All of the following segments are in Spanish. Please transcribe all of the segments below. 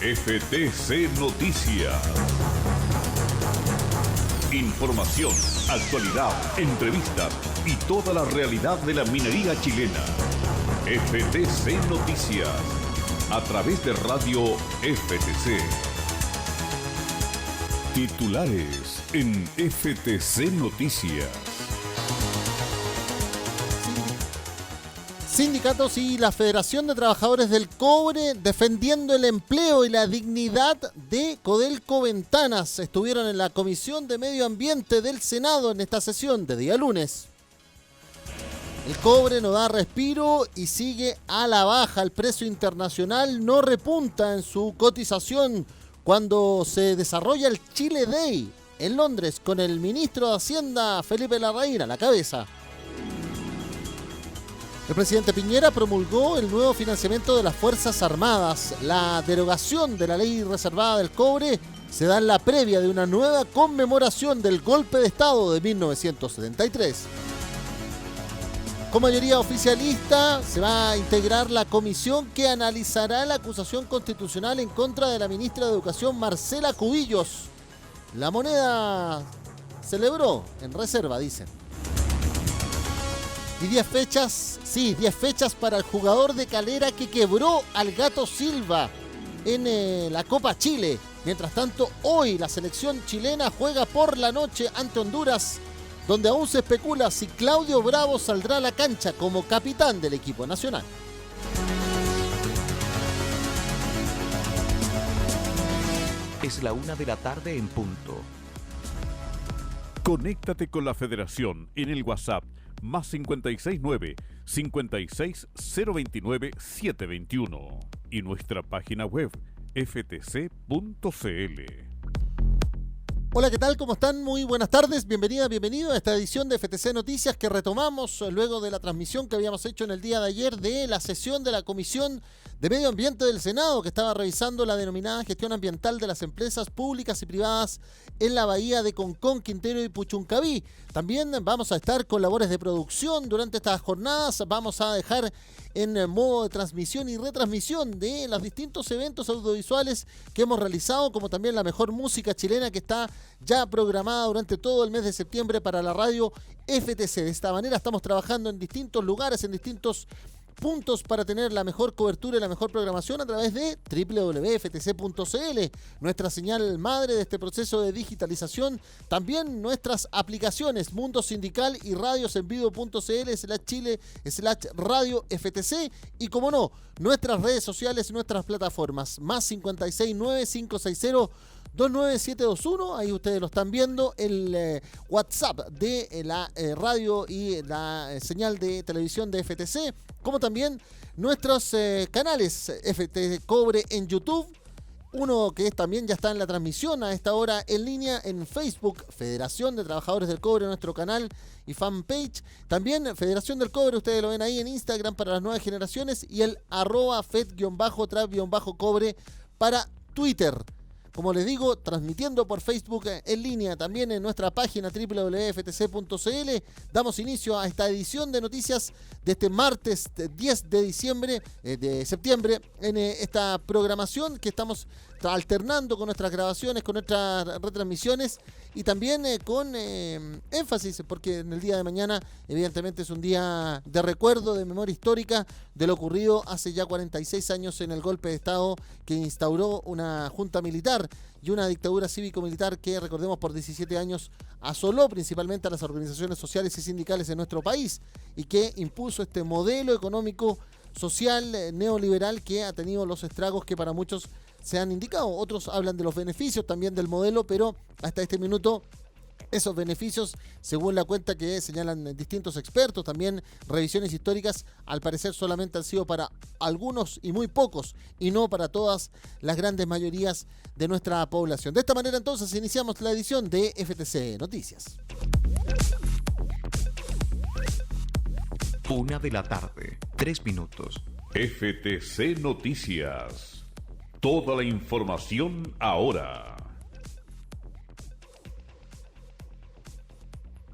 FTC Noticias. Información, actualidad, entrevistas y toda la realidad de la minería chilena. FTC Noticias, a través de Radio FTC. Titulares en FTC Noticias. Sindicatos y la Federación de Trabajadores del Cobre defendiendo el empleo y la dignidad de Codelco Ventanas estuvieron en la Comisión de Medio Ambiente del Senado en esta sesión de día lunes. El cobre no da respiro y sigue a la baja. El precio internacional no repunta en su cotización cuando se desarrolla el Chile Day en Londres con el ministro de Hacienda Felipe Larraín a la cabeza. El presidente Piñera promulgó el nuevo financiamiento de las Fuerzas Armadas. La derogación de la ley reservada del cobre se da en la previa de una nueva conmemoración del golpe de Estado de 1973. Con mayoría oficialista se va a integrar la comisión que analizará la acusación constitucional en contra de la ministra de Educación Marcela Cubillos. La moneda celebró en reserva, dicen. Y 10 fechas para el jugador de Calera que quebró al Gato Silva en la Copa Chile. Mientras tanto, hoy la selección chilena juega por la noche ante Honduras, donde aún se especula si Claudio Bravo saldrá a la cancha como capitán del equipo nacional. Es la 1 de la tarde en punto. Conéctate con la Federación en el WhatsApp más 569 56029 721 y nuestra página web ftc.cl. Hola, ¿qué tal? ¿Cómo están? Muy buenas tardes. Bienvenido a esta edición de FTC Noticias que retomamos luego de la transmisión que habíamos hecho en el día de ayer de la sesión de la Comisión de Medio Ambiente del Senado, que estaba revisando la denominada gestión ambiental de las empresas públicas y privadas en la bahía de Concón, Quintero y Puchuncaví. También vamos a estar con labores de producción durante estas jornadas. Vamos a dejar en modo de transmisión y retransmisión de los distintos eventos audiovisuales que hemos realizado, como también la mejor música chilena que está ya programada durante todo el mes de septiembre para la radio FTC. De esta manera estamos trabajando en distintos lugares, en distintos puntos para tener la mejor cobertura y la mejor programación a través de www.ftc.cl, nuestra señal madre de este proceso de digitalización. También nuestras aplicaciones Mundo Sindical y radiosenvivo.cl/Chile/radio FTC y, como no, nuestras redes sociales y nuestras plataformas más 569 560 29721, ahí ustedes lo están viendo, el WhatsApp de la radio y la señal de televisión de FTC, como también nuestros canales FTC Cobre en YouTube, uno que también ya está en la transmisión a esta hora en línea en Facebook, Federación de Trabajadores del Cobre, nuestro canal y fanpage, también Federación del Cobre, ustedes lo ven ahí en Instagram para las nuevas generaciones, y el @fed_trap_cobre para Twitter. Como les digo, transmitiendo por Facebook en línea, también en nuestra página www.ftc.cl. Damos inicio a esta edición de noticias de este martes 10 de septiembre, en esta programación que estamos alternando con nuestras grabaciones, con nuestras retransmisiones y también con énfasis, porque en el día de mañana evidentemente es un día de recuerdo, de memoria histórica de lo ocurrido hace ya 46 años en el golpe de Estado que instauró una junta militar y una dictadura cívico-militar que, recordemos, por 17 años asoló principalmente a las organizaciones sociales y sindicales en nuestro país y que impuso este modelo económico social neoliberal que ha tenido los estragos que para muchos se han indicado. Otros hablan de los beneficios también del modelo, pero hasta este minuto esos beneficios, según la cuenta que señalan distintos expertos, también revisiones históricas, al parecer solamente han sido para algunos y muy pocos, y no para todas las grandes mayorías de nuestra población. De esta manera entonces iniciamos la edición de FTC Noticias. 1 de la tarde, 3 minutos. FTC Noticias. Toda la información ahora.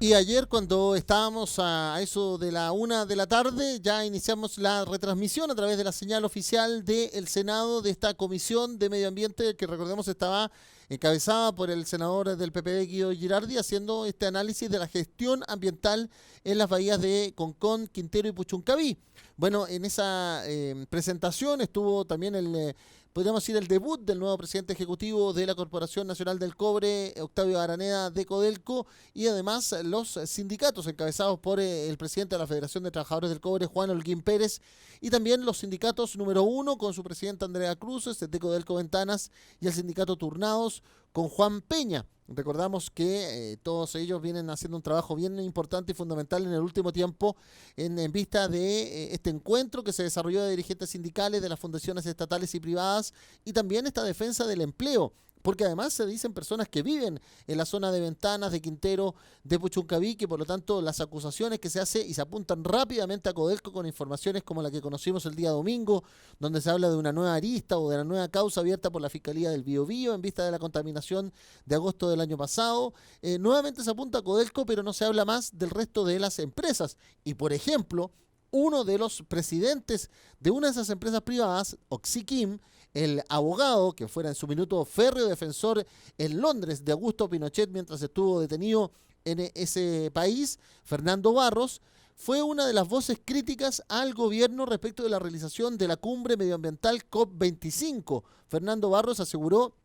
Y ayer cuando estábamos a eso de la 1 de la tarde, ya iniciamos la retransmisión a través de la señal oficial del Senado de esta Comisión de Medio Ambiente, que recordemos estaba encabezada por el senador del PPD, Guido Girardi, haciendo este análisis de la gestión ambiental en las bahías de Concón, Quintero y Puchuncaví. Bueno, en esa presentación estuvo también podríamos decir, el debut del nuevo presidente ejecutivo de la Corporación Nacional del Cobre, Octavio Araneda de Codelco, y además los sindicatos encabezados por el presidente de la Federación de Trabajadores del Cobre, Juan Holguín Pérez, y también los sindicatos número 1 con su presidenta Andrea Cruz, de Codelco Ventanas, y el sindicato Turnados con Juan Peña. Recordamos que todos ellos vienen haciendo un trabajo bien importante y fundamental en el último tiempo en vista de este encuentro que se desarrolló de dirigentes sindicales de las fundaciones estatales y privadas, y también esta defensa del empleo, porque además se dicen personas que viven en la zona de Ventanas, de Quintero, de Puchuncaví, que por lo tanto las acusaciones que se hacen y se apuntan rápidamente a Codelco con informaciones como la que conocimos el día domingo, donde se habla de una nueva arista o de la nueva causa abierta por la Fiscalía del Biobío en vista de la contaminación de agosto del año pasado. Nuevamente se apunta a Codelco, pero no se habla más del resto de las empresas. Y por ejemplo, uno de los presidentes de una de esas empresas privadas, Oxiquim, el abogado que fuera en su minuto férreo defensor en Londres de Augusto Pinochet mientras estuvo detenido en ese país, Fernando Barros, fue una de las voces críticas al gobierno respecto de la realización de la cumbre medioambiental COP25. Fernando Barros aseguró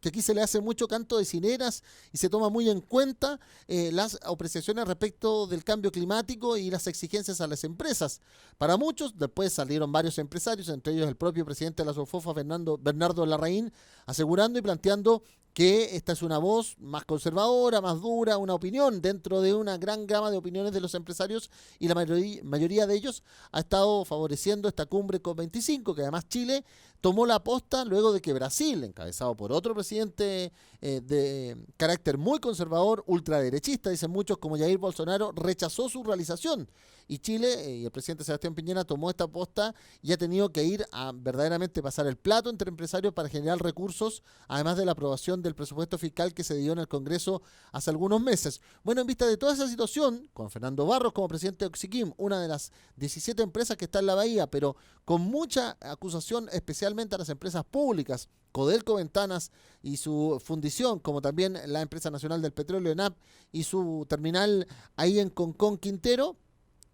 que aquí se le hace mucho canto de sirenas y se toma muy en cuenta las apreciaciones respecto del cambio climático y las exigencias a las empresas. Para muchos, después salieron varios empresarios, entre ellos el propio presidente de la SOFOFA, Bernardo Larraín, asegurando y planteando que esta es una voz más conservadora, más dura, una opinión dentro de una gran gama de opiniones de los empresarios, y la mayoría de ellos ha estado favoreciendo esta cumbre COP25, que además Chile tomó la posta luego de que Brasil, encabezado por otro presidente de carácter muy conservador, ultraderechista, dicen muchos, como Jair Bolsonaro, rechazó su realización. Y Chile y el presidente Sebastián Piñera tomó esta posta y ha tenido que ir a verdaderamente pasar el plato entre empresarios para generar recursos, además de la aprobación del presupuesto fiscal que se dio en el Congreso hace algunos meses. Bueno, en vista de toda esa situación, con Fernando Barros como presidente de Oxiquim, una de las 17 empresas que está en la bahía, pero con mucha acusación especialmente a las empresas públicas, Codelco Ventanas y su fundición, como también la Empresa Nacional del Petróleo, ENAP, y su terminal ahí en Concón, Quintero,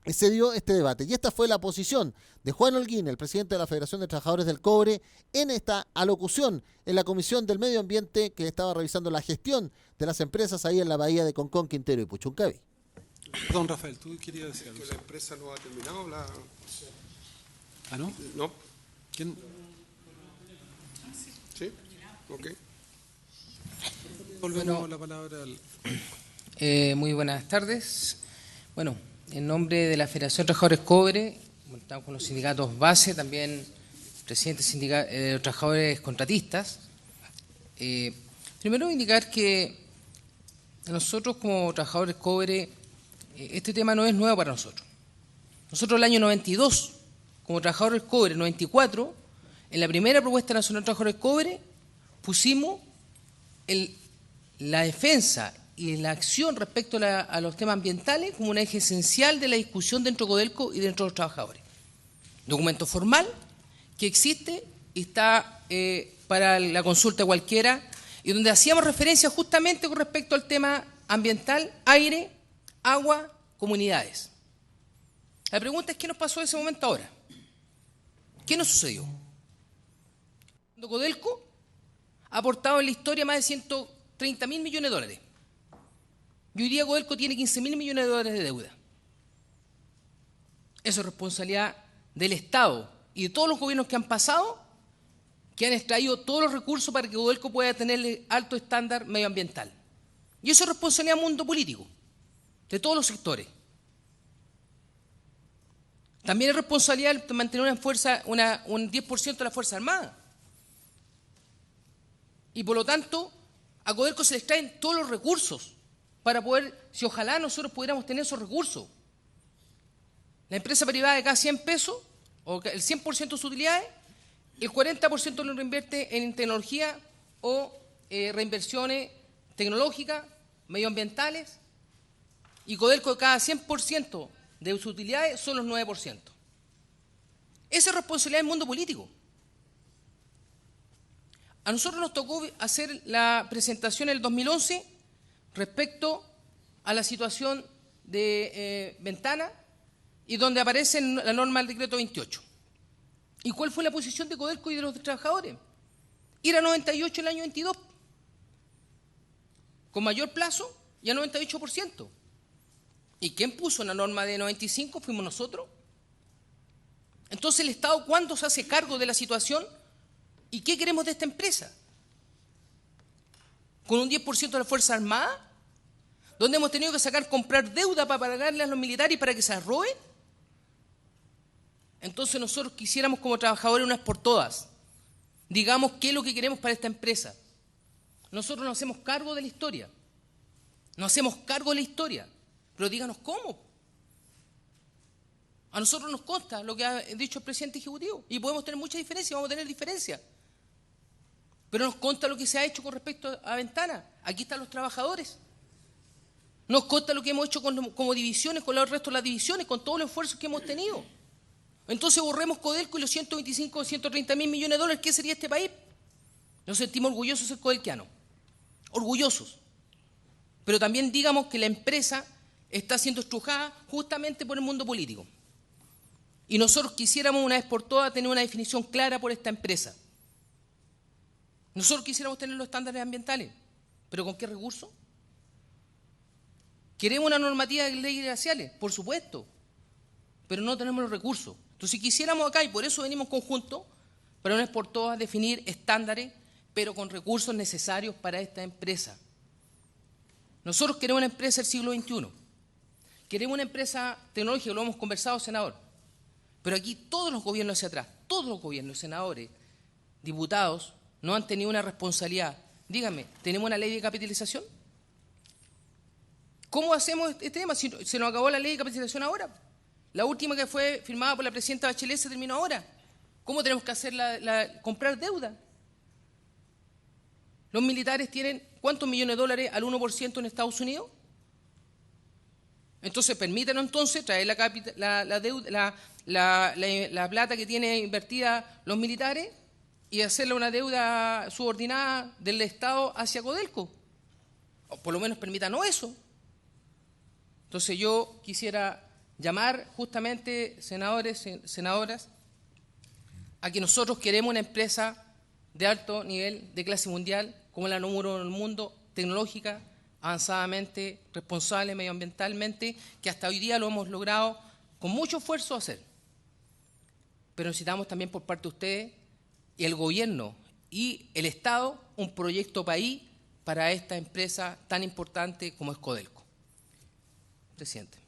se dio este debate. Y esta fue la posición de Juan Holguín, el presidente de la Federación de Trabajadores del Cobre, en esta alocución en la Comisión del Medio Ambiente que estaba revisando la gestión de las empresas ahí en la bahía de Concón, Quintero y Puchuncaví. Perdón, Rafael, tú querías decir algo. ¿La empresa no ha terminado la...? ¿Ah, no? ¿No? ¿Quién? ¿Sí? Ok. Volvemos la palabra al... Muy buenas tardes. Bueno, en nombre de la Federación de Trabajadores Cobre, estamos con los sindicatos base, también presidente de trabajadores contratistas. Primero indicar que nosotros como trabajadores cobre, este tema no es nuevo para nosotros. Nosotros el año 92, como trabajadores cobre, 94, en la primera propuesta nacional de trabajadores cobre, pusimos la defensa y la acción respecto a los temas ambientales como un eje esencial de la discusión dentro de Codelco y dentro de los trabajadores. Documento formal que existe y está para la consulta cualquiera, y donde hacíamos referencia justamente con respecto al tema ambiental, aire, agua, comunidades. La pregunta es, ¿qué nos pasó en ese momento ahora? ¿Qué nos sucedió? Codelco ha aportado en la historia más de 130.000 millones de dólares. Y hoy día Codelco tiene 15.000 millones de dólares de deuda. Eso es responsabilidad del Estado y de todos los gobiernos que han pasado, que han extraído todos los recursos para que Codelco pueda tener alto estándar medioambiental. Y eso es responsabilidad del mundo político, de todos los sectores. También es responsabilidad de mantener un 10% de la Fuerza Armada. Y por lo tanto, a Codelco se le extraen todos los recursos para poder, si ojalá nosotros pudiéramos tener esos recursos. La empresa privada de cada 100 pesos, o el 100% de sus utilidades, el 40% lo reinvierte en tecnología o reinversiones tecnológicas, medioambientales, y Codelco de cada 100% de sus utilidades son los 9%. Esa es responsabilidad del mundo político. A nosotros nos tocó hacer la presentación en el 2011 respecto a la situación de Ventana y donde aparece en la norma del decreto 28. ¿Y cuál fue la posición de Codelco y de los trabajadores? Ir a 98 el año 22, con mayor plazo y a 98%. ¿Y quién puso una norma de 95? Fuimos nosotros. Entonces, ¿el Estado cuándo se hace cargo de la situación? ¿Y qué queremos de esta empresa? ¿Con un 10% de la Fuerza Armada? ¿Donde hemos tenido que comprar deuda para pagarle a los militares para que se las roben? Entonces nosotros quisiéramos como trabajadores unas por todas. Digamos qué es lo que queremos para esta empresa. Nosotros nos hacemos cargo de la historia. Nos hacemos cargo de la historia. Pero díganos cómo. A nosotros nos consta lo que ha dicho el presidente ejecutivo. Y podemos tener muchas diferencias, vamos a tener diferencias. Pero nos consta lo que se ha hecho con respecto a Ventana. Aquí están los trabajadores. Nos consta lo que hemos hecho como divisiones, con el resto de las divisiones, con todos los esfuerzos que hemos tenido. Entonces borremos Codelco y los 125 o 130 mil millones de dólares. ¿Qué sería este país? Nos sentimos orgullosos de ser codelquianos. Orgullosos. Pero también digamos que la empresa está siendo estrujada justamente por el mundo político. Y nosotros quisiéramos una vez por todas tener una definición clara por esta empresa. Nosotros quisiéramos tener los estándares ambientales. ¿Pero con qué recursos? ¿Queremos una normativa de leyes raciales? Por supuesto. Pero no tenemos los recursos. Entonces, si quisiéramos acá, y por eso venimos en conjunto, para una vez por todas definir estándares, pero con recursos necesarios para esta empresa. Nosotros queremos una empresa del siglo XXI. Queremos una empresa tecnológica, lo hemos conversado, senador. Pero aquí todos los gobiernos hacia atrás, todos los gobiernos, senadores, diputados, no han tenido una responsabilidad. Díganme, ¿tenemos una ley de capitalización? ¿Cómo hacemos este tema? Si se nos acabó la ley de capitalización ahora. La última que fue firmada por la presidenta Bachelet se terminó ahora. ¿Cómo tenemos que hacer comprar deuda? Los militares tienen ¿cuántos millones de dólares al 1% en Estados Unidos? Entonces, permítanos entonces traer la plata que tienen invertida los militares y hacerle una deuda subordinada del Estado hacia Codelco. O por lo menos permítanos eso. Entonces yo quisiera llamar justamente, senadores, senadoras, a que nosotros queremos una empresa de alto nivel, de clase mundial, como la número 1 en el mundo, tecnológica, avanzadamente, responsable medioambientalmente, que hasta hoy día lo hemos logrado con mucho esfuerzo hacer. Pero necesitamos también por parte de ustedes y el gobierno y el Estado un proyecto país para esta empresa tan importante como es Codelco. Presidente.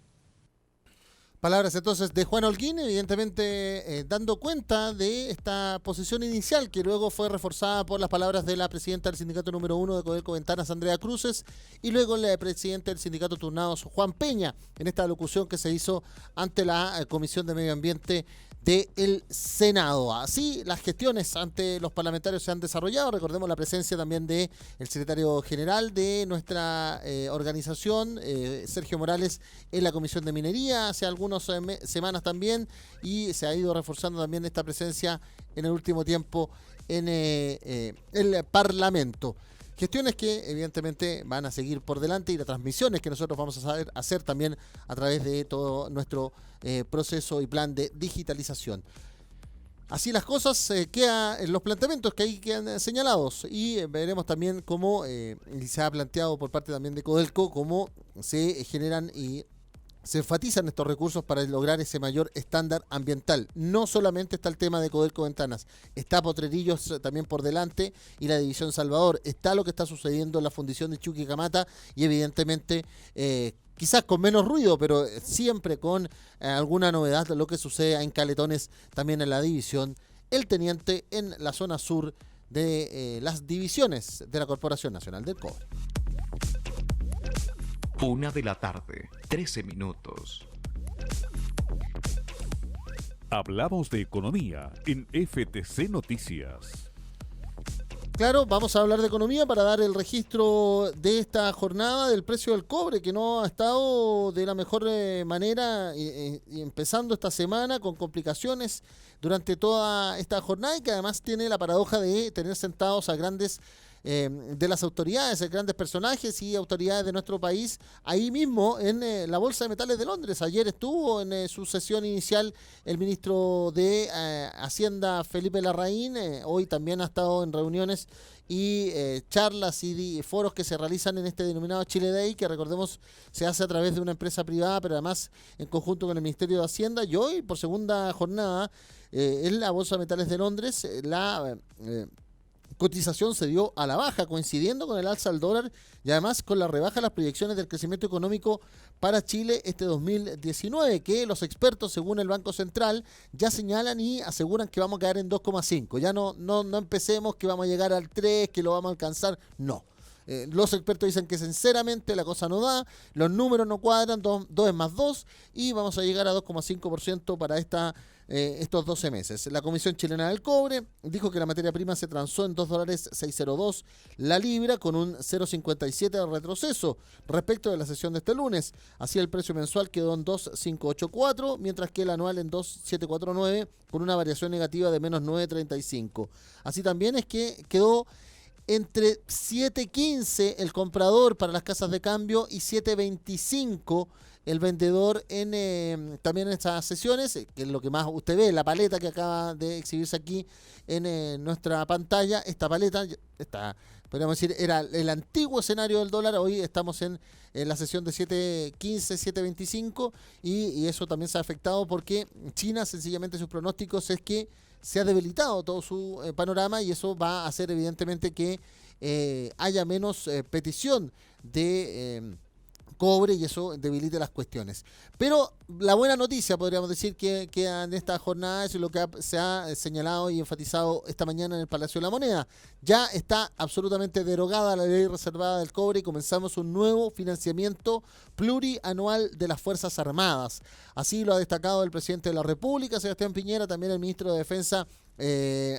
Palabras entonces de Juan Holguín, evidentemente dando cuenta de esta posición inicial que luego fue reforzada por las palabras de la presidenta del sindicato número 1 de Codelco Ventanas, Andrea Cruces, y luego el presidente del sindicato turnados, Juan Peña, en esta alocución que se hizo ante la Comisión de Medio Ambiente del Senado. Así las gestiones ante los parlamentarios se han desarrollado. Recordemos la presencia también del secretario general de nuestra organización, Sergio Morales, en la Comisión de Minería hace algunas semanas también, y se ha ido reforzando también esta presencia en el último tiempo en el Parlamento. Gestiones que evidentemente van a seguir por delante y las transmisiones que nosotros vamos a hacer también a través de todo nuestro proceso y plan de digitalización. Así las cosas, quedan los planteamientos que ahí quedan señalados, y veremos también cómo se ha planteado por parte también de Codelco cómo se generan y se enfatizan estos recursos para lograr ese mayor estándar ambiental. No solamente está el tema de Codelco Ventanas, está Potrerillos también por delante y la División Salvador. Está lo que está sucediendo en la fundición de Chuquicamata y evidentemente quizás con menos ruido, pero siempre con alguna novedad, lo que sucede en Caletones, también en la división El Teniente, en la zona sur de las divisiones de la Corporación Nacional del Cobre. 1:13 p.m. Hablamos de economía en FTC Noticias. Claro, vamos a hablar de economía para dar el registro de esta jornada del precio del cobre, que no ha estado de la mejor manera y empezando esta semana con complicaciones durante toda esta jornada y que además tiene la paradoja de tener sentados a grandes de las autoridades, grandes personajes y autoridades de nuestro país ahí mismo en la Bolsa de Metales de Londres. Ayer estuvo en su sesión inicial el ministro de Hacienda, Felipe Larraín. Hoy también ha estado en reuniones y charlas y foros que se realizan en este denominado Chile Day, que recordemos se hace a través de una empresa privada, pero además en conjunto con el Ministerio de Hacienda. Y hoy, por segunda jornada, en la Bolsa de Metales de Londres, la cotización se dio a la baja, coincidiendo con el alza del dólar y además con la rebaja de las proyecciones del crecimiento económico para Chile este 2019, que los expertos, según el Banco Central, ya señalan y aseguran que vamos a caer en 2,5. Ya no empecemos que vamos a llegar al 3, que lo vamos a alcanzar. No. Los expertos dicen que sinceramente la cosa no da, los números no cuadran, 2 es más 2 y vamos a llegar a 2,5% para estos 12 meses. La Comisión Chilena del Cobre dijo que la materia prima se transó en $2.602 la libra, con un 0,57 de retroceso respecto de la sesión de este lunes. Así el precio mensual quedó en 2,584, mientras que el anual en 2,749, con una variación negativa de menos 9,35. Así también es que quedó entre 7.15 el comprador para las casas de cambio y 7.25 el vendedor también en estas sesiones, que es lo que más usted ve, la paleta que acaba de exhibirse aquí en nuestra pantalla. Esta paleta, podríamos decir, era el antiguo escenario del dólar. Hoy estamos en la sesión de 7.15, 7.25 y eso también se ha afectado porque China, sencillamente sus pronósticos es que se ha debilitado todo su panorama y eso va a hacer evidentemente que haya menos petición de cobre y eso debilite las cuestiones. Pero la buena noticia, podríamos decir, que en esta jornada es lo que se ha señalado y enfatizado esta mañana en el Palacio de la Moneda. Ya está absolutamente derogada la ley reservada del cobre y comenzamos un nuevo financiamiento plurianual de las Fuerzas Armadas. Así lo ha destacado el presidente de la República, Sebastián Piñera, también el ministro de Defensa,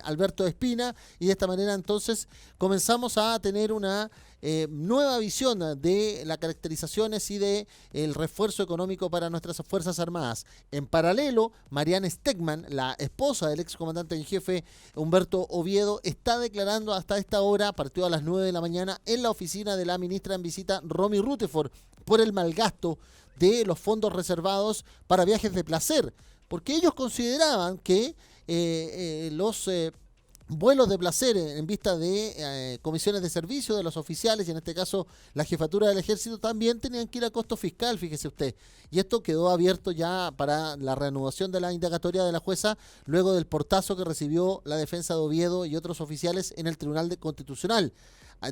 Alberto Espina, y de esta manera entonces comenzamos a tener una nueva visión de las caracterizaciones y de el refuerzo económico para nuestras Fuerzas Armadas. En paralelo, Marianne Stegman, la esposa del excomandante en jefe Humberto Oviedo, está declarando hasta esta hora, partió a las 9 de la mañana, en la oficina de la ministra en visita, Romy Rutherford, por el malgasto de los fondos reservados para viajes de placer, porque ellos consideraban que los vuelos de placer en vista de comisiones de servicio de los oficiales y en este caso la jefatura del ejército también tenían que ir a costo fiscal, fíjese usted. Y esto quedó abierto ya para la reanudación de la indagatoria de la jueza luego del portazo que recibió la defensa de Oviedo y otros oficiales en el Tribunal Constitucional,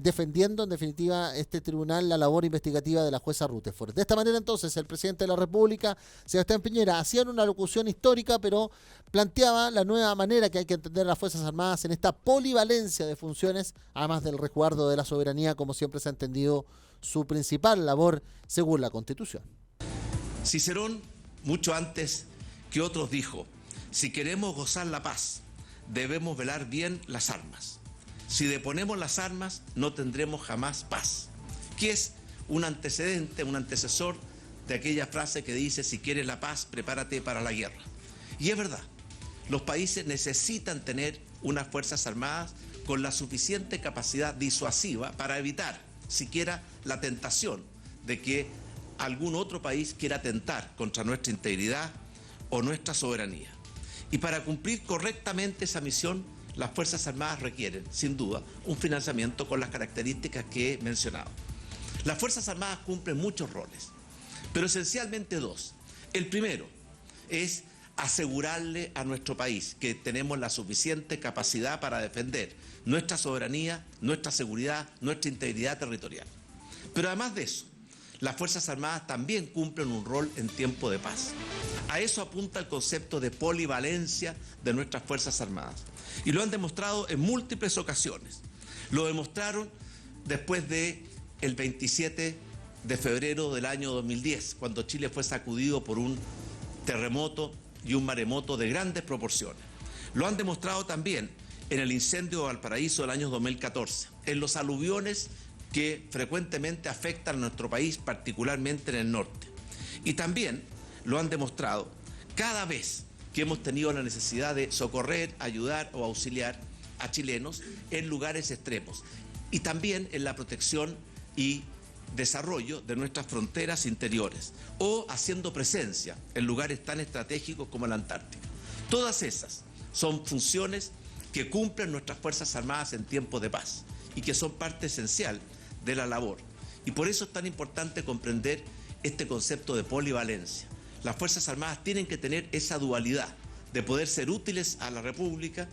defendiendo en definitiva este tribunal la labor investigativa de la jueza Rutherford. De esta manera entonces el presidente de la República, Sebastián Piñera, hacía una locución histórica, pero planteaba la nueva manera que hay que entender a las Fuerzas Armadas en esta polivalencia de funciones, además del resguardo de la soberanía, como siempre se ha entendido su principal labor según la Constitución. Cicerón, mucho antes que otros, dijo: si queremos gozar la paz, debemos velar bien las armas. Si deponemos las armas, no tendremos jamás paz. Que es un antecedente, un antecesor de aquella frase que dice: si quieres la paz, prepárate para la guerra. Y es verdad, los países necesitan tener unas Fuerzas Armadas con la suficiente capacidad disuasiva para evitar siquiera la tentación de que algún otro país quiera atentar contra nuestra integridad o nuestra soberanía. Y para cumplir correctamente esa misión, las Fuerzas Armadas requieren, sin duda, un financiamiento con las características que he mencionado. Las Fuerzas Armadas cumplen muchos roles, pero esencialmente dos. El primero es asegurarle a nuestro país que tenemos la suficiente capacidad para defender nuestra soberanía, nuestra seguridad, nuestra integridad territorial. Pero además de eso, las Fuerzas Armadas también cumplen un rol en tiempo de paz. A eso apunta el concepto de polivalencia de nuestras Fuerzas Armadas. Y lo han demostrado en múltiples ocasiones. Lo demostraron después del 27 de febrero del año 2010, cuando Chile fue sacudido por un terremoto y un maremoto de grandes proporciones. Lo han demostrado también en el incendio de Valparaíso del año 2014, en los aluviones que frecuentemente afectan a nuestro país, particularmente en el norte. Y también lo han demostrado cada vez que hemos tenido la necesidad de socorrer, ayudar o auxiliar a chilenos en lugares extremos. Y también en la protección y desarrollo de nuestras fronteras interiores o haciendo presencia en lugares tan estratégicos como la Antártica. Todas esas son funciones que cumplen nuestras Fuerzas Armadas en tiempos de paz y que son parte esencial de la labor. Y por eso es tan importante comprender este concepto de polivalencia. Las Fuerzas Armadas tienen que tener esa dualidad de poder ser útiles a la República,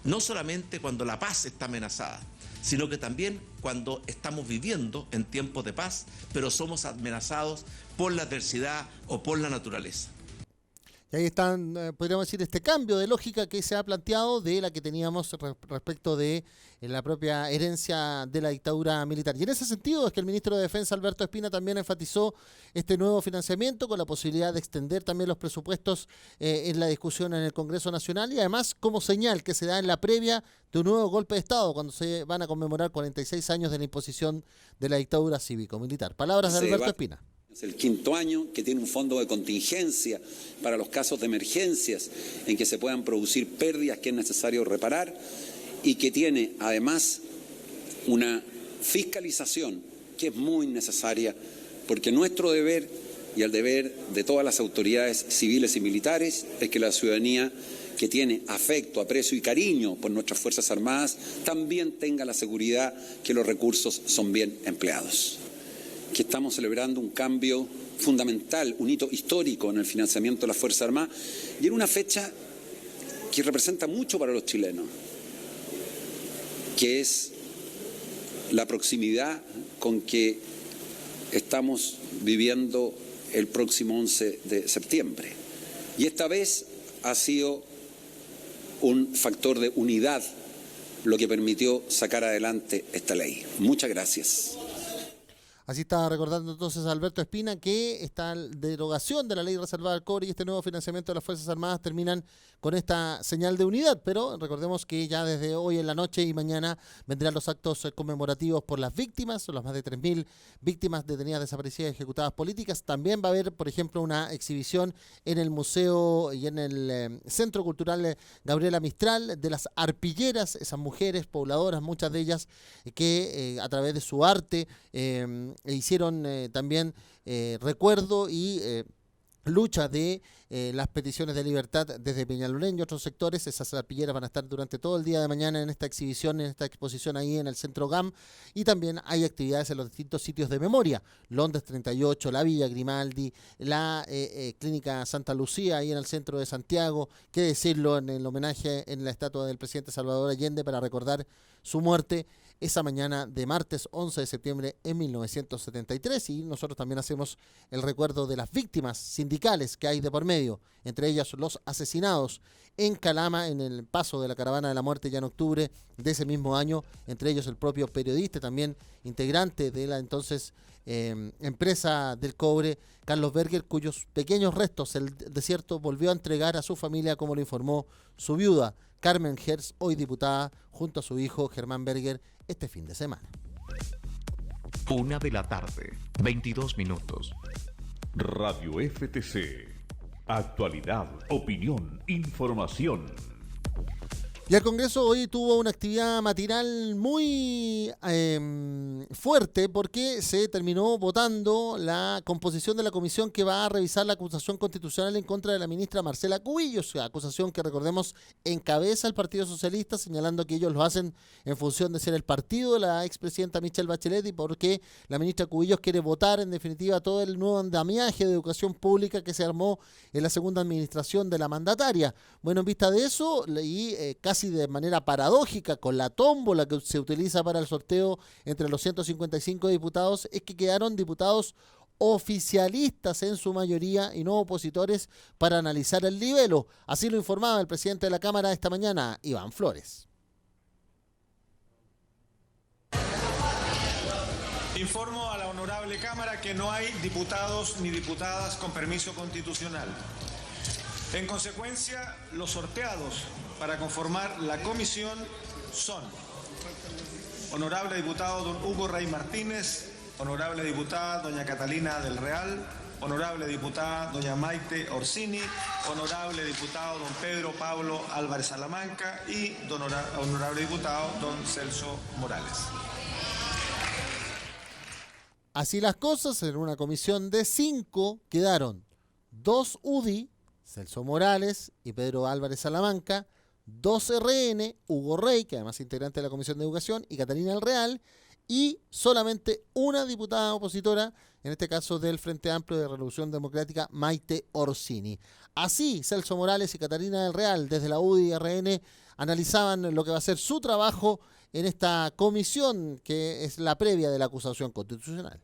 no solamente cuando la paz está amenazada, sino que también cuando estamos viviendo en tiempos de paz, pero somos amenazados por la adversidad o por la naturaleza. Y ahí están, podríamos decir, este cambio de lógica que se ha planteado de la que teníamos respecto de la propia herencia de la dictadura militar. Y en ese sentido es que el ministro de Defensa, Alberto Espina, también enfatizó este nuevo financiamiento con la posibilidad de extender también los presupuestos en la discusión en el Congreso Nacional y además como señal que se da en la previa de un nuevo golpe de Estado cuando se van a conmemorar 46 años de la imposición de la dictadura cívico-militar. Palabras de Alberto Espina. Es el quinto año que tiene un fondo de contingencia para los casos de emergencias en que se puedan producir pérdidas que es necesario reparar y que tiene además una fiscalización que es muy necesaria porque nuestro deber y el deber de todas las autoridades civiles y militares es que la ciudadanía que tiene afecto, aprecio y cariño por nuestras Fuerzas Armadas también tenga la seguridad que los recursos son bien empleados. Que estamos celebrando un cambio fundamental, un hito histórico en el financiamiento de las Fuerzas Armadas y en una fecha que representa mucho para los chilenos, que es la proximidad con que estamos viviendo el próximo 11 de septiembre. Y esta vez ha sido un factor de unidad lo que permitió sacar adelante esta ley. Muchas gracias. Así está recordando entonces Alberto Espina que esta derogación de la ley reservada al cobre y este nuevo financiamiento de las Fuerzas Armadas terminan con esta señal de unidad, pero recordemos que ya desde hoy en la noche y mañana vendrán los actos conmemorativos por las víctimas, las más de 3.000 víctimas detenidas, desaparecidas y ejecutadas políticas. También va a haber, por ejemplo, una exhibición en el museo y en el Centro Cultural Gabriela Mistral de las arpilleras, esas mujeres pobladoras, muchas de ellas que a través de su arte hicieron también recuerdo y lucha de las peticiones de libertad desde Peñalolén y otros sectores. Esas arpilleras van a estar durante todo el día de mañana en esta exhibición, en esta exposición ahí en el Centro GAM, y también hay actividades en los distintos sitios de memoria, Londres 38, la Villa Grimaldi, la Clínica Santa Lucía ahí en el centro de Santiago, qué decirlo en el homenaje en la estatua del presidente Salvador Allende para recordar su muerte esa mañana de martes 11 de septiembre en 1973, y nosotros también hacemos el recuerdo de las víctimas sindicales que hay de por medio, entre ellas los asesinados en Calama en el paso de la Caravana de la Muerte ya en octubre de ese mismo año, entre ellos el propio periodista, también integrante de la entonces empresa del cobre, Carlos Berger, cuyos pequeños restos el desierto volvió a entregar a su familia, como lo informó su viuda, Carmen Hertz, hoy diputada, junto a su hijo Germán Berger, este fin de semana. 1 de la tarde, 22 minutos. Radio FTC. Actualidad, opinión, información. Y el Congreso hoy tuvo una actividad matinal muy fuerte porque se terminó votando la composición de la comisión que va a revisar la acusación constitucional en contra de la ministra Marcela Cubillos, acusación que, recordemos, encabeza el Partido Socialista, señalando que ellos lo hacen en función de ser el partido de la expresidenta Michelle Bachelet y porque la ministra Cubillos quiere votar en definitiva todo el nuevo andamiaje de educación pública que se armó en la segunda administración de la mandataria. Bueno, en vista de eso y casi de manera paradójica con la tómbola que se utiliza para el sorteo entre los 155 diputados, es que quedaron diputados oficialistas en su mayoría y no opositores para analizar el libelo. Así lo informaba el presidente de la Cámara esta mañana, Iván Flores. Informo a la honorable Cámara que no hay diputados ni diputadas con permiso constitucional. En consecuencia, los sorteados para conformar la comisión son: honorable diputado don Hugo Rey Martínez, honorable diputada doña Catalina del Real, honorable diputada doña Maite Orsini, honorable diputado don Pedro Pablo Álvarez Salamanca y honorable diputado don Celso Morales. Así las cosas, en una comisión de 5 quedaron 2 UDI, Celso Morales y Pedro Álvarez Salamanca, 2 RN, Hugo Rey, que además es integrante de la Comisión de Educación, y Catalina del Real, y solamente una diputada opositora, en este caso del Frente Amplio de Revolución Democrática, Maite Orsini. Así, Celso Morales y Catalina del Real, desde la UDI y RN, analizaban lo que va a ser su trabajo en esta comisión, que es la previa de la acusación constitucional.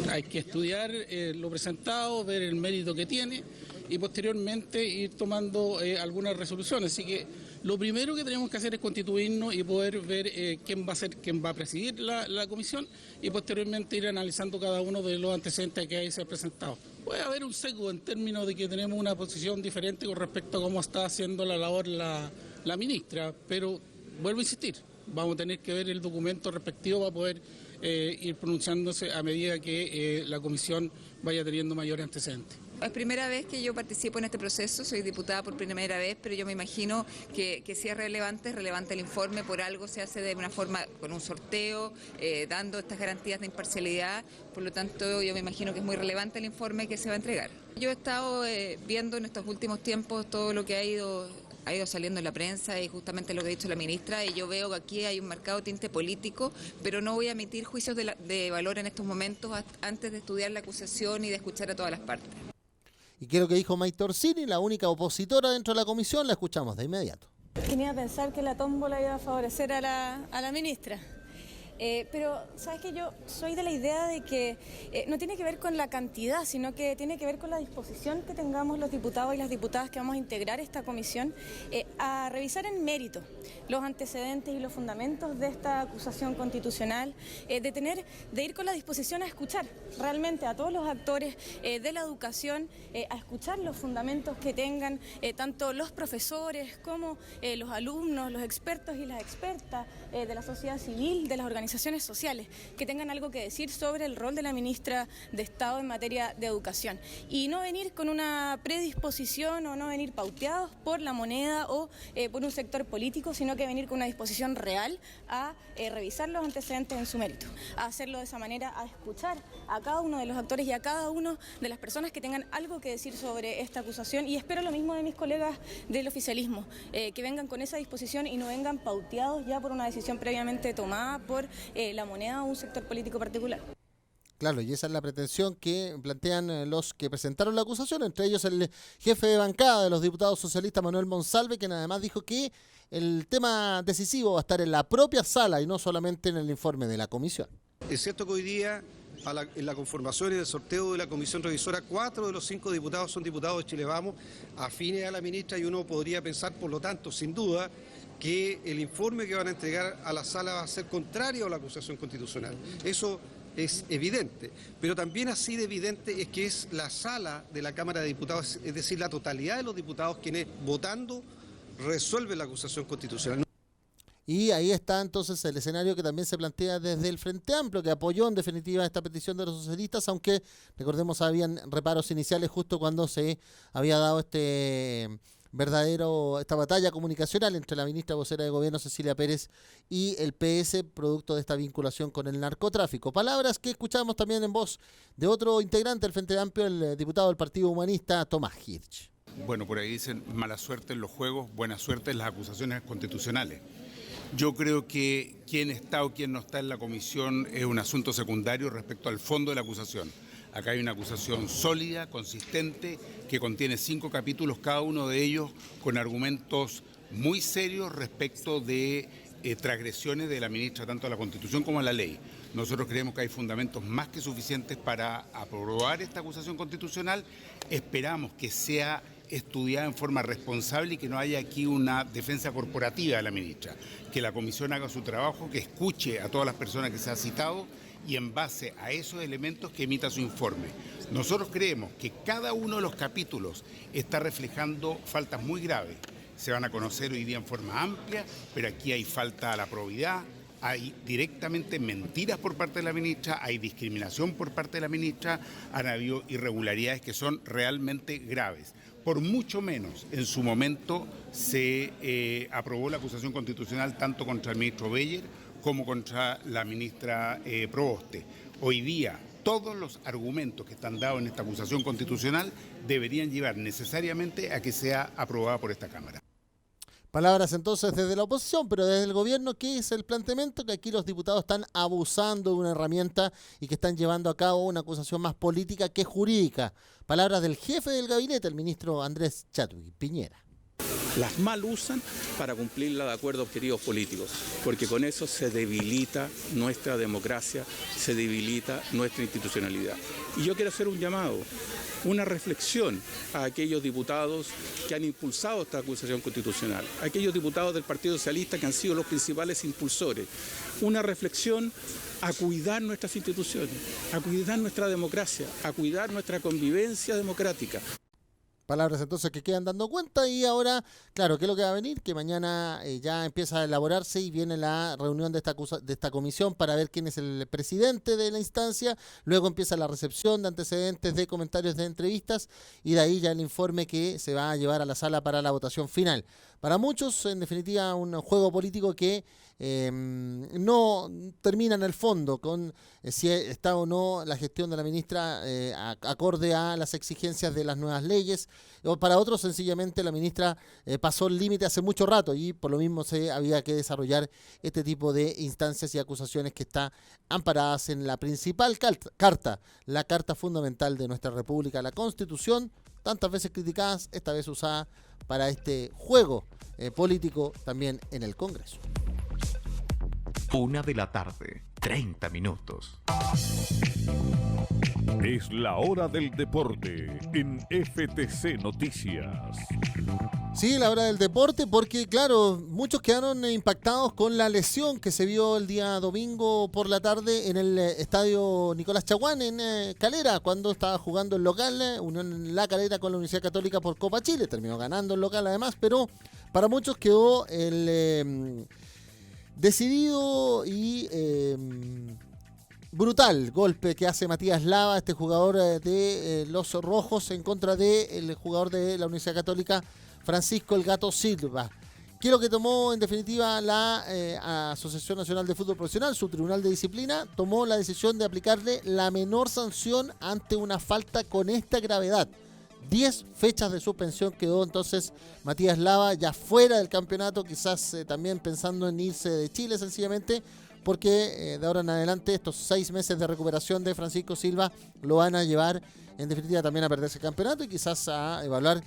Hay que estudiar lo presentado, ver el mérito que tiene y posteriormente ir tomando algunas resoluciones. Así que lo primero que tenemos que hacer es constituirnos y poder ver quién va a presidir la comisión y posteriormente ir analizando cada uno de los antecedentes que ahí se han presentado. Puede haber un sesgo en términos de que tenemos una posición diferente con respecto a cómo está haciendo la labor la ministra, pero vuelvo a insistir, vamos a tener que ver el documento respectivo para poder ir pronunciándose a medida que la comisión vaya teniendo mayores antecedentes. Es primera vez que yo participo en este proceso, soy diputada por primera vez, pero yo me imagino que sí es relevante el informe, por algo se hace de una forma, con un sorteo, dando estas garantías de imparcialidad, por lo tanto yo me imagino que es muy relevante el informe que se va a entregar. Yo he estado viendo en estos últimos tiempos todo lo que ha ido saliendo en la prensa y justamente lo que ha dicho la ministra, y yo veo que aquí hay un marcado tinte político, pero no voy a emitir juicios de valor en estos momentos antes de estudiar la acusación y de escuchar a todas las partes. ¿Y qué es lo que dijo Maite Orsini, la única opositora dentro de la comisión? La escuchamos de inmediato. Tenía que pensar que la tómbola iba a favorecer a la ministra. Pero, ¿sabes qué? Yo soy de la idea de que no tiene que ver con la cantidad, sino que tiene que ver con la disposición que tengamos los diputados y las diputadas que vamos a integrar esta comisión a revisar en mérito los antecedentes y los fundamentos de esta acusación constitucional, de ir con la disposición a escuchar realmente a todos los actores de la educación, a escuchar los fundamentos que tengan tanto los profesores como los alumnos, los expertos y las expertas de la sociedad civil, de las organizaciones sociales, que tengan algo que decir sobre el rol de la ministra de Estado en materia de educación. Y no venir con una predisposición o no venir pauteados por la moneda o por un sector político, sino que venir con una disposición real a revisar los antecedentes en su mérito, a hacerlo de esa manera, a escuchar a cada uno de los actores y a cada uno de las personas que tengan algo que decir sobre esta acusación. Y espero lo mismo de mis colegas del oficialismo, que vengan con esa disposición y no vengan pauteados ya por una decisión previamente tomada por la moneda o un sector político particular. Claro, y esa es la pretensión que plantean los que presentaron la acusación, entre ellos el jefe de bancada de los diputados socialistas, Manuel Monsalve, quien además dijo que el tema decisivo va a estar en la propia sala y no solamente en el informe de la comisión. Es cierto que hoy día, en la conformación y el sorteo de la comisión revisora, 4 de los 5 diputados son diputados de Chile Vamos, afines a la ministra, y uno podría pensar, por lo tanto, sin duda, que el informe que van a entregar a la sala va a ser contrario a la acusación constitucional. Eso es evidente, pero también así de evidente es que es la sala de la Cámara de Diputados, es decir, la totalidad de los diputados quienes, votando, resuelven la acusación constitucional. Y ahí está entonces el escenario que también se plantea desde el Frente Amplio, que apoyó en definitiva esta petición de los socialistas, aunque recordemos habían reparos iniciales justo cuando se había dado esta batalla comunicacional entre la ministra vocera de Gobierno, Cecilia Pérez, y el PS, producto de esta vinculación con el narcotráfico. Palabras que escuchamos también en voz de otro integrante del Frente Amplio, el diputado del Partido Humanista, Tomás Hirsch. Bueno, por ahí dicen mala suerte en los juegos, buena suerte en las acusaciones constitucionales. Yo creo que quién está o quién no está en la comisión es un asunto secundario respecto al fondo de la acusación. Acá hay una acusación sólida, consistente, que contiene 5 capítulos, cada uno de ellos con argumentos muy serios respecto de transgresiones de la ministra, tanto a la Constitución como a la ley. Nosotros creemos que hay fundamentos más que suficientes para aprobar esta acusación constitucional. Esperamos que sea estudiada en forma responsable y que no haya aquí una defensa corporativa de la ministra. Que la comisión haga su trabajo, que escuche a todas las personas que se ha citado y en base a esos elementos que emita su informe. Nosotros creemos que cada uno de los capítulos está reflejando faltas muy graves. Se van a conocer hoy día en forma amplia, pero aquí hay falta a la probidad, hay directamente mentiras por parte de la ministra, hay discriminación por parte de la ministra, han habido irregularidades que son realmente graves. Por mucho menos, en su momento se aprobó la acusación constitucional tanto contra el ministro Beyer como contra la ministra Proboste. Hoy día, todos los argumentos que están dados en esta acusación constitucional deberían llevar necesariamente a que sea aprobada por esta Cámara. Palabras entonces desde la oposición, pero desde el gobierno, ¿qué es el planteamiento? Que aquí los diputados están abusando de una herramienta y que están llevando a cabo una acusación más política que jurídica. Palabras del jefe del gabinete, el ministro Andrés Chadwick Piñera. Las mal usan para cumplir de acuerdo a objetivos políticos, porque con eso se debilita nuestra democracia, se debilita nuestra institucionalidad. Y yo quiero hacer un llamado, una reflexión a aquellos diputados que han impulsado esta acusación constitucional, a aquellos diputados del Partido Socialista que han sido los principales impulsores. Una reflexión a cuidar nuestras instituciones, a cuidar nuestra democracia, a cuidar nuestra convivencia democrática. Palabras entonces que quedan dando cuenta y ahora, claro, ¿qué es lo que va a venir? Que mañana ya empieza a elaborarse y viene la reunión de esta comisión para ver quién es el presidente de la instancia, luego empieza la recepción de antecedentes de comentarios de entrevistas y de ahí ya el informe que se va a llevar a la sala para la votación final. Para muchos, en definitiva, un juego político que no termina en el fondo con si está o no la gestión de la ministra acorde a las exigencias de las nuevas leyes. O para otros, sencillamente, la ministra pasó el límite hace mucho rato y por lo mismo se había que desarrollar este tipo de instancias y acusaciones que están amparadas en la principal carta, la carta fundamental de nuestra República, la Constitución, tantas veces criticadas, esta vez usada para este juego político también en el Congreso. 1:30 p.m. Es la hora del deporte en FTC Noticias. Sí, la hora del deporte, porque claro, muchos quedaron impactados con la lesión que se vio el día domingo por la tarde en el estadio Nicolás Chaguán en Calera, cuando estaba jugando el local Unión La Calera con la Universidad Católica por Copa Chile. Terminó ganando el local además, pero para muchos quedó el decidido y brutal golpe que hace Matías Lava, este jugador de los Rojos, en contra del jugador de la Universidad Católica, Francisco El Gato Silva. ¿Qué es lo que tomó en definitiva la Asociación Nacional de Fútbol Profesional? Su tribunal de disciplina tomó la decisión de aplicarle la menor sanción ante una falta con esta gravedad. 10 fechas de suspensión quedó entonces Matías Lava ya fuera del campeonato, quizás también pensando en irse de Chile sencillamente, porque de ahora en adelante estos 6 meses de recuperación de Francisco Silva lo van a llevar en definitiva también a perderse el campeonato y quizás a evaluar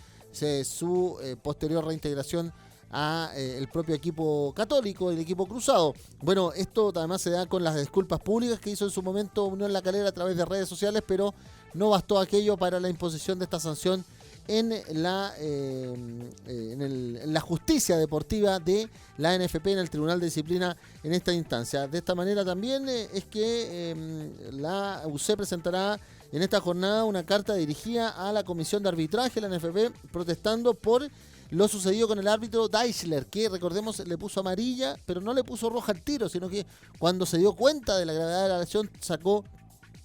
su posterior reintegración a el propio equipo católico, el equipo cruzado. Bueno, esto además se da con las disculpas públicas que hizo en su momento Unión La Calera a través de redes sociales, pero no bastó aquello para la imposición de esta sanción en la justicia deportiva de la NFP, en el Tribunal de Disciplina en esta instancia. De esta manera también es que la UC presentará en esta jornada una carta dirigida a la Comisión de Arbitraje de la NFP protestando por lo sucedido con el árbitro Deichler, que recordemos le puso amarilla, pero no le puso roja al tiro, sino que cuando se dio cuenta de la gravedad de la lesión sacó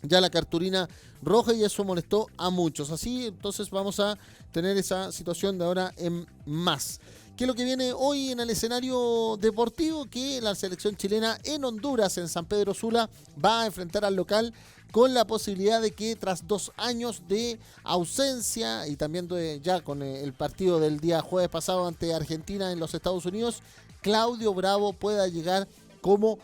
ya la cartulina roja y eso molestó a muchos. Así entonces vamos a tener esa situación de ahora en más. ¿Qué es lo que viene hoy en el escenario deportivo? Que la selección chilena en Honduras, en San Pedro Sula, va a enfrentar al local con la posibilidad de que tras 2 años de ausencia y también ya con el partido del día jueves pasado ante Argentina en los Estados Unidos, Claudio Bravo pueda llegar como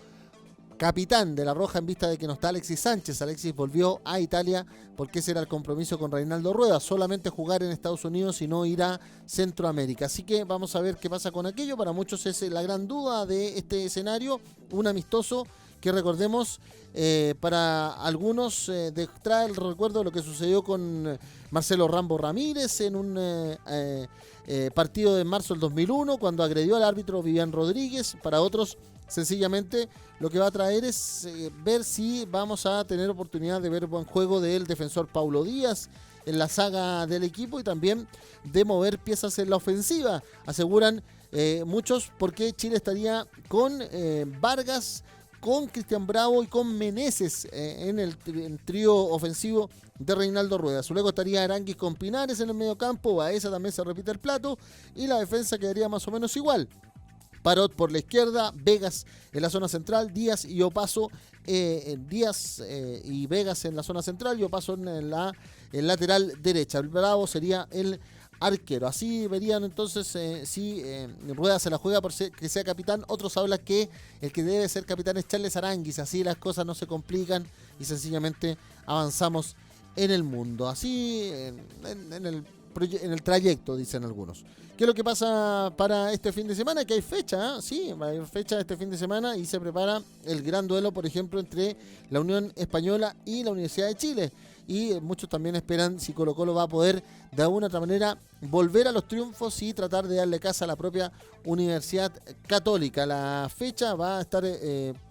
capitán de la Roja en vista de que no está Alexis Sánchez. Alexis volvió a Italia porque ese era el compromiso con Reinaldo Rueda, solamente jugar en Estados Unidos y no ir a Centroamérica. Así que vamos a ver qué pasa con aquello. Para muchos es la gran duda de este escenario, un amistoso que recordemos para algunos trae el recuerdo de lo que sucedió con Marcelo Rambo Ramírez en un partido de marzo del 2001 cuando agredió al árbitro Vivian Rodríguez. Para otros sencillamente lo que va a traer es ver si vamos a tener oportunidad de ver buen juego del defensor Paulo Díaz en la saga del equipo y también de mover piezas en la ofensiva. Aseguran muchos porque Chile estaría con Vargas, con Cristian Bravo y con Meneses en el trío ofensivo de Reinaldo Rueda. Luego estaría Aranguis con Pinares en el mediocampo, Baeza también se repite el plato y la defensa quedaría más o menos igual. Parot por la izquierda, Vegas en la zona central, Díaz y Opaso, Díaz y Vegas en la zona central y Opaso en la lateral derecha. El Bravo sería el arquero. Así verían entonces si Rueda se la juega por que sea capitán. Otros hablan que el que debe ser capitán es Charles Aranguis. Así las cosas no se complican y sencillamente avanzamos en el mundo. Así en el trayecto, dicen algunos. ¿Qué es lo que pasa para este fin de semana? Que hay fecha, sí, va a haber fecha este fin de semana y se prepara el gran duelo, por ejemplo, entre la Unión Española y la Universidad de Chile. Y muchos también esperan si Colo-Colo va a poder de alguna otra manera volver a los triunfos y tratar de darle casa a la propia Universidad Católica. La fecha va a estar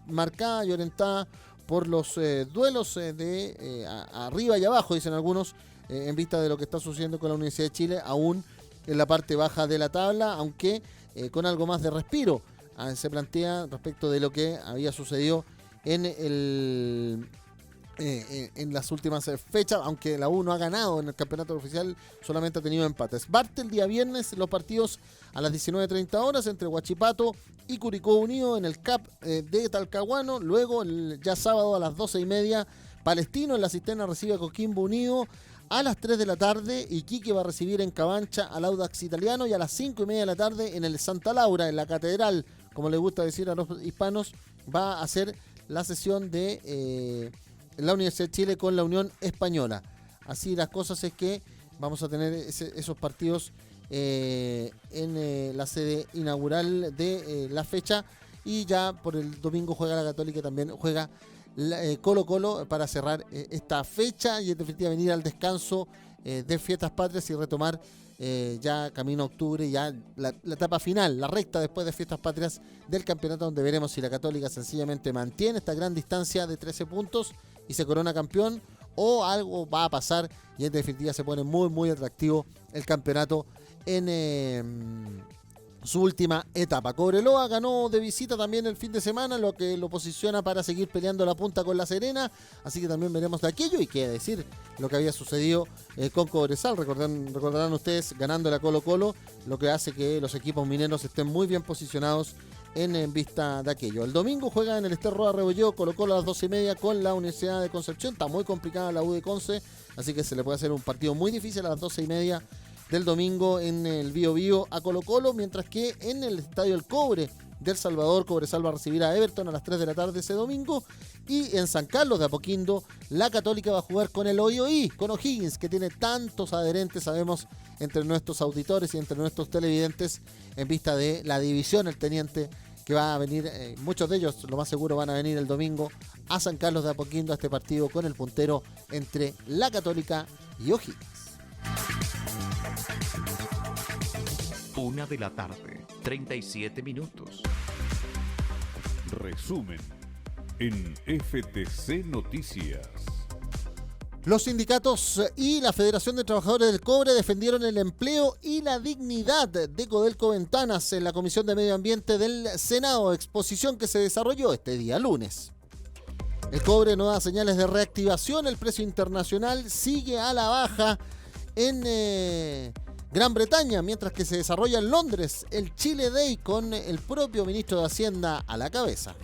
marcada y orientada por los duelos de arriba y abajo, dicen algunos, en vista de lo que está sucediendo con la Universidad de Chile, aún en la parte baja de la tabla, aunque con algo más de respiro. Se plantea respecto de lo que había sucedido en las últimas fechas, aunque la U no ha ganado en el campeonato oficial, solamente ha tenido empates. Parte el día viernes los partidos a las 19:30 horas entre Huachipato y Curicó Unido en el CAP de Talcahuano. Luego, ya sábado a las 12:30, Palestino en la Cisterna recibe a Coquimbo Unido. A las 3 de la tarde, Iquique va a recibir en Cabancha al Audax Italiano y a las 5:30 de la tarde en el Santa Laura, en la Catedral, como le gusta decir a los hispanos, va a ser la sesión de la Universidad de Chile con la Unión Española. Así las cosas es que vamos a tener esos partidos en la sede inaugural de la fecha y ya por el domingo juega la Católica y también juega Colo-Colo para cerrar esta fecha y en definitiva venir al descanso de Fiestas Patrias y retomar ya camino a octubre, ya la etapa final, la recta después de Fiestas Patrias del campeonato, donde veremos si la Católica sencillamente mantiene esta gran distancia de 13 puntos y se corona campeón o algo va a pasar y en definitiva se pone muy muy atractivo el campeonato en su última etapa. Cobreloa ganó de visita también el fin de semana, lo que lo posiciona para seguir peleando la punta con La Serena, así que también veremos de aquello y qué decir lo que había sucedido con Cobresal. Recordarán ustedes ganando la Colo-Colo, lo que hace que los equipos mineros estén muy bien posicionados en vista de aquello. El domingo juega en el Ester Roa Rebolledo Colo-Colo a las 12:30 con la Universidad de Concepción. Está muy complicada la U de Conce, así que se le puede hacer un partido muy difícil a las 12:30 del domingo en el Bío Bío a Colo-Colo, mientras que en el Estadio El Cobre del Salvador, Cobresal va a recibir a Everton a las 3 de la tarde ese domingo, y en San Carlos de Apoquindo la Católica va a jugar con el OIOI, con O'Higgins, que tiene tantos adherentes, sabemos, entre nuestros auditores y entre nuestros televidentes, en vista de la división, el teniente, que va a venir, muchos de ellos, lo más seguro, van a venir el domingo a San Carlos de Apoquindo a este partido con el puntero entre la Católica y O'Higgins. 1 de la tarde, 37 minutos. Resumen en FTC Noticias. Los sindicatos y la Federación de Trabajadores del Cobre defendieron el empleo y la dignidad de Codelco Ventanas en la Comisión de Medio Ambiente del Senado, exposición que se desarrolló este día lunes. El cobre no da señales de reactivación, el precio internacional sigue a la baja en Gran Bretaña, mientras que se desarrolla en Londres el Chile Day con el propio ministro de Hacienda a la cabeza.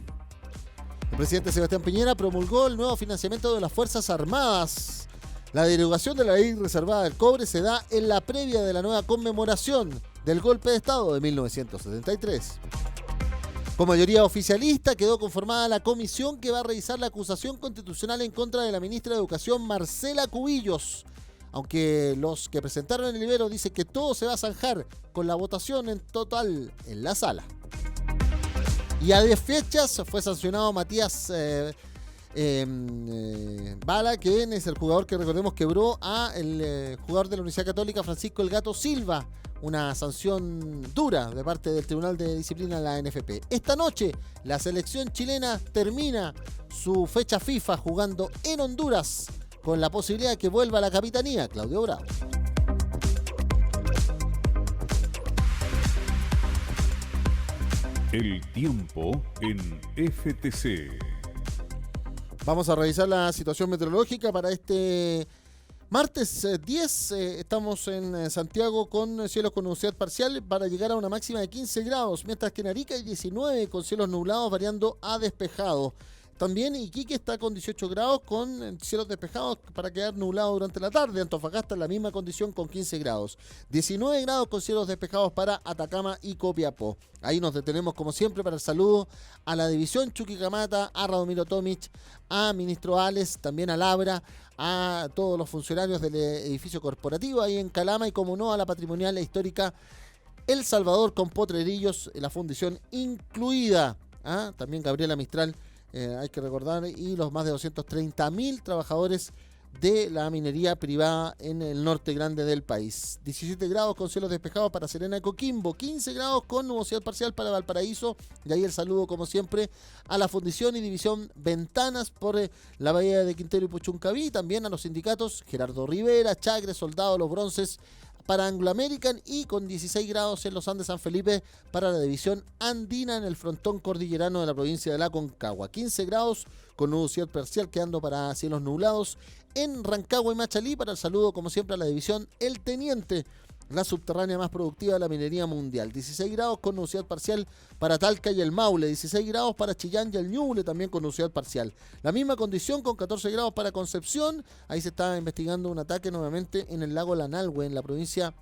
El presidente Sebastián Piñera promulgó el nuevo financiamiento de las Fuerzas Armadas. La derogación de la ley reservada del cobre se da en la previa de la nueva conmemoración del golpe de Estado de 1973. Con mayoría oficialista quedó conformada la comisión que va a revisar la acusación constitucional en contra de la ministra de Educación Marcela Cubillos, aunque los que presentaron el libero dicen que todo se va a zanjar con la votación en total en la sala. Y a 10 fechas fue sancionado Matías Bala, quien es el jugador que recordemos quebró a el jugador de la Universidad Católica, Francisco El Gato Silva, una sanción dura de parte del Tribunal de Disciplina de la NFP. Esta noche la selección chilena termina su fecha FIFA jugando en Honduras, con la posibilidad de que vuelva a la capitanía Claudio Bravo. El tiempo en FTC. Vamos a revisar la situación meteorológica para este martes 10. Estamos en Santiago con cielos con nubosidad parcial para llegar a una máxima de 15 grados, mientras que en Arica hay 19 con cielos nublados variando a despejado. También Iquique está con 18 grados con cielos despejados para quedar nublado durante la tarde. Antofagasta en la misma condición con 15 grados. 19 grados con cielos despejados para Atacama y Copiapó. Ahí nos detenemos como siempre para el saludo a la división Chuquicamata, a Radomiro Tomic, a Ministro Ales, también a Labra, a todos los funcionarios del edificio corporativo ahí en Calama y como no a la patrimonial e histórica El Salvador con Potrerillos, la fundición incluida. También Gabriela Mistral. Hay que recordar, y los más de 230.000 trabajadores de la minería privada en el norte grande del país. 17 grados con cielos despejados para Serena y Coquimbo, 15 grados con nubosidad parcial para Valparaíso, y ahí el saludo como siempre a la fundición y división Ventanas por la bahía de Quintero y Puchuncaví, también a los sindicatos Gerardo Rivera, Chagre, Soldado, Los Bronces para Anglo American, y con 16 grados en los Andes San Felipe para la división andina en el frontón cordillerano de la provincia de la Concagua. 15 grados con nubosidad parcial quedando para cielos nublados en Rancagua y Machalí. Para el saludo como siempre a la división El Teniente, la subterránea más productiva de la minería mundial. 16 grados con nubosidad parcial para Talca y el Maule. 16 grados para Chillán y el Ñuble, también con nubosidad parcial. La misma condición con 14 grados para Concepción. Ahí se está investigando un ataque nuevamente en el lago Lanalhue, en la provincia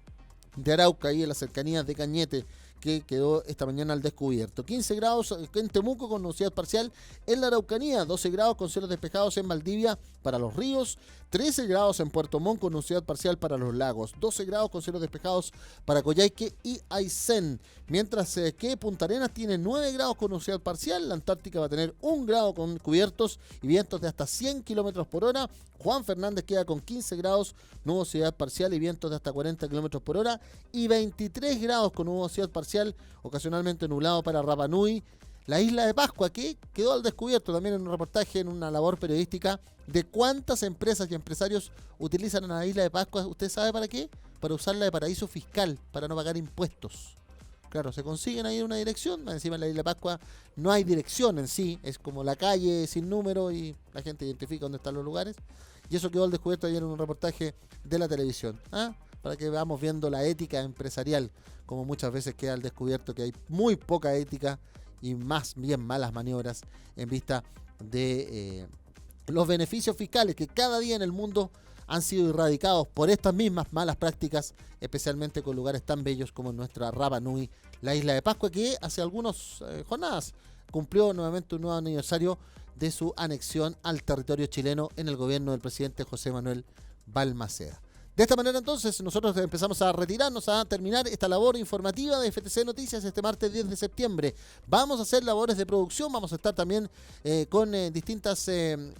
de Arauca, ahí en las cercanías de Cañete, que quedó esta mañana al descubierto. 15 grados en Temuco con nubosidad parcial en la Araucanía, 12 grados con cielos despejados en Valdivia para los ríos, 13 grados en Puerto Montt con nubosidad parcial para los lagos, 12 grados con cielos despejados para Coyhaique y Aysén, mientras que Punta Arenas tiene 9 grados con nubosidad parcial, la Antártica va a tener 1 grado con cubiertos y vientos de hasta 100 kilómetros por hora, Juan Fernández queda con 15 grados, nubosidad parcial y vientos de hasta 40 kilómetros por hora, y 23 grados con nubosidad parcial, ocasionalmente nublado para Rapa Nui, la isla de Pascua, que quedó al descubierto también en un reportaje, en una labor periodística, de cuántas empresas y empresarios utilizan a la isla de Pascua. ¿Usted sabe para qué? Para usarla de paraíso fiscal, para no pagar impuestos. Claro, se consiguen ahí una dirección, encima en la isla de Pascua no hay dirección en sí, es como la calle sin número y la gente identifica dónde están los lugares. Y eso quedó al descubierto ayer en un reportaje de la televisión. Para que vamos viendo la ética empresarial, como muchas veces queda al descubierto que hay muy poca ética y más bien malas maniobras en vista de los beneficios fiscales que cada día en el mundo han sido erradicados por estas mismas malas prácticas, especialmente con lugares tan bellos como nuestra Rapa Nui, la isla de Pascua, que hace algunas jornadas cumplió nuevamente un nuevo aniversario de su anexión al territorio chileno en el gobierno del presidente José Manuel Balmaceda. De esta manera entonces nosotros empezamos a retirarnos, a terminar esta labor informativa de FTC Noticias este martes 10 de septiembre. Vamos a hacer labores de producción, vamos a estar también con distintas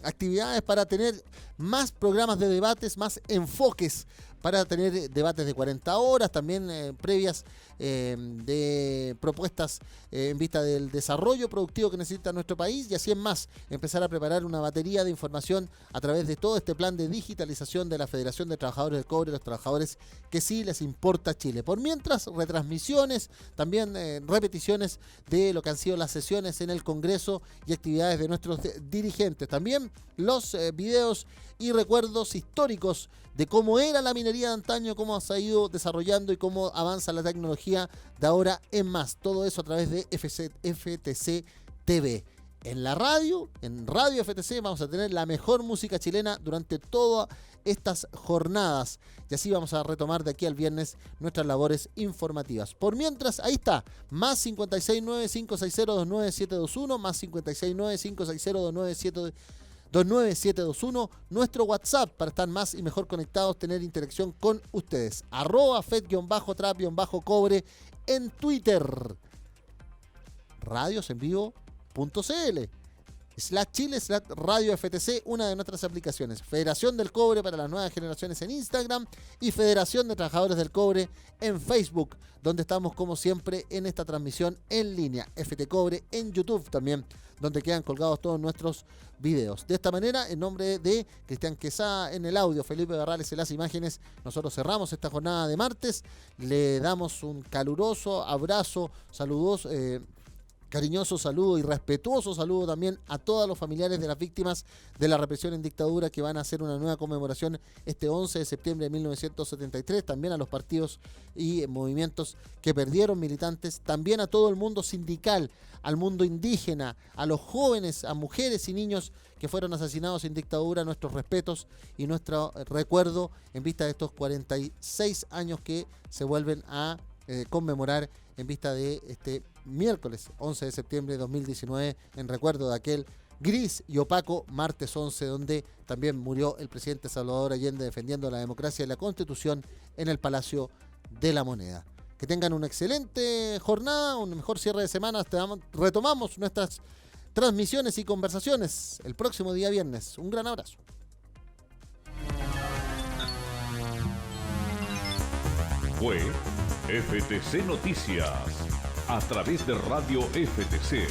actividades para tener más programas de debates, más enfoques, para tener debates de 40 horas, también previas de propuestas en vista del desarrollo productivo que necesita nuestro país, y así en más, empezar a preparar una batería de información a través de todo este plan de digitalización de la Federación de Trabajadores del Cobre, los trabajadores que sí les importa Chile. Por mientras, retransmisiones, también repeticiones de lo que han sido las sesiones en el Congreso y actividades de nuestros dirigentes. También los videos y recuerdos históricos de cómo era la minería de antaño, cómo se ha ido desarrollando y cómo avanza la tecnología de ahora en más. Todo eso a través de FTC TV. En la radio, en Radio FTC, vamos a tener la mejor música chilena durante todas estas jornadas. Y así vamos a retomar de aquí al viernes nuestras labores informativas. Por mientras, ahí está, más 569-560-29721, más 569-560-29721, nuestro WhatsApp para estar más y mejor conectados, tener interacción con ustedes. @fed_trap_cobre en Twitter. Radiosenvivo.cl. /Chile/Radio FTC, una de nuestras aplicaciones. Federación del Cobre para las nuevas generaciones en Instagram y Federación de Trabajadores del Cobre en Facebook, donde estamos como siempre en esta transmisión en línea. FT Cobre en YouTube también, donde quedan colgados todos nuestros videos. De esta manera, en nombre de Cristian Quesada en el audio, Felipe Barrales en las imágenes, nosotros cerramos esta jornada de martes. Le damos un caluroso abrazo, saludos, cariñoso saludo y respetuoso saludo también a todos los familiares de las víctimas de la represión en dictadura, que van a hacer una nueva conmemoración este 11 de septiembre de 1973, también a los partidos y movimientos que perdieron militantes, también a todo el mundo sindical, al mundo indígena, a los jóvenes, a mujeres y niños que fueron asesinados en dictadura, nuestros respetos y nuestro recuerdo en vista de estos 46 años que se vuelven a conmemorar en vista de este miércoles 11 de septiembre de 2019, en recuerdo de aquel gris y opaco martes 11, donde también murió el presidente Salvador Allende defendiendo la democracia y la Constitución en el Palacio de la Moneda. Que tengan una excelente jornada, un mejor cierre de semana. Retomamos nuestras transmisiones y conversaciones el próximo día viernes. Un gran abrazo. Fue FTC Noticias a través de Radio FTC.